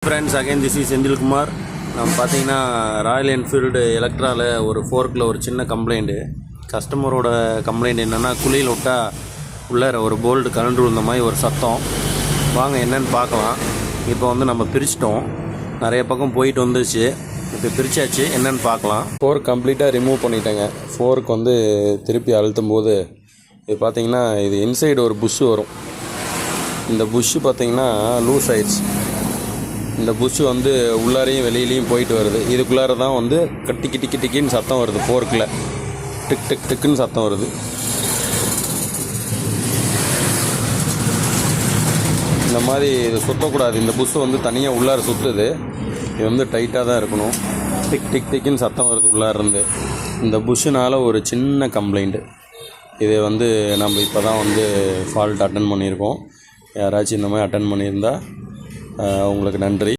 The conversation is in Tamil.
Friends, again this is Senthilkumar. நம்ம பார்த்தீங்கன்னா ராயல் என்ஃபீல்டு எலக்ட்ராவில் ஒரு ஃபோர்க்கில் ஒரு சின்ன கம்ப்ளைண்ட்டு. கஸ்டமரோட கம்ப்ளைண்ட் என்னென்னா, குழியில் விட்டால் உள்ளார ஒரு போல்டு கரண்ட் விழுந்த மாதிரி ஒரு சத்தம். வாங்க என்னென்னு பார்க்கலாம். இப்போ வந்து நம்ம பிரிச்சிட்டோம், நிறைய பக்கம் போயிட்டு வந்துச்சு. இப்போ பிரித்தாச்சு, என்னென்னு பார்க்கலாம். ஃபோர்க் கம்ப்ளீட்டாக ரிமூவ் பண்ணிட்டேங்க. ஃபோர்க் வந்து திருப்பி அழுத்தும் போது இது பார்த்திங்கன்னா, இது இன்சைடு ஒரு புஷ்ஷு வரும். இந்த புஷ்ஷு பார்த்திங்கன்னா லூஸ் ஆயிடுச்சு. இந்த புஷ்ஷு வந்து உள்ளாரையும் வெளியிலையும் போயிட்டு வருது. இதுக்குள்ளார தான் வந்து டிக்கின்னு சத்தம் வருது. ஃபோர்க்கில் டிக்குன்னு சத்தம் வருது. இந்த மாதிரி இது சுற்றக்கூடாது. இந்த புஷ்ஷு வந்து தனியாக உள்ளார சுற்றுது. இது வந்து டைட்டாக தான் இருக்கணும். டிக்குன்னு சத்தம் வருது உள்ளாரிருந்து. இந்த புஷ்ஷுனால் ஒரு சின்ன கம்ப்ளைண்ட்டு. இது வந்து நம்ம இப்போ தான் வந்து ஃபால்ட் அட்டன் பண்ணியிருக்கோம். யாராச்சும் இந்த மாதிரி அட்டன் பண்ணியிருந்தால் உங்களுக்கு நன்றி.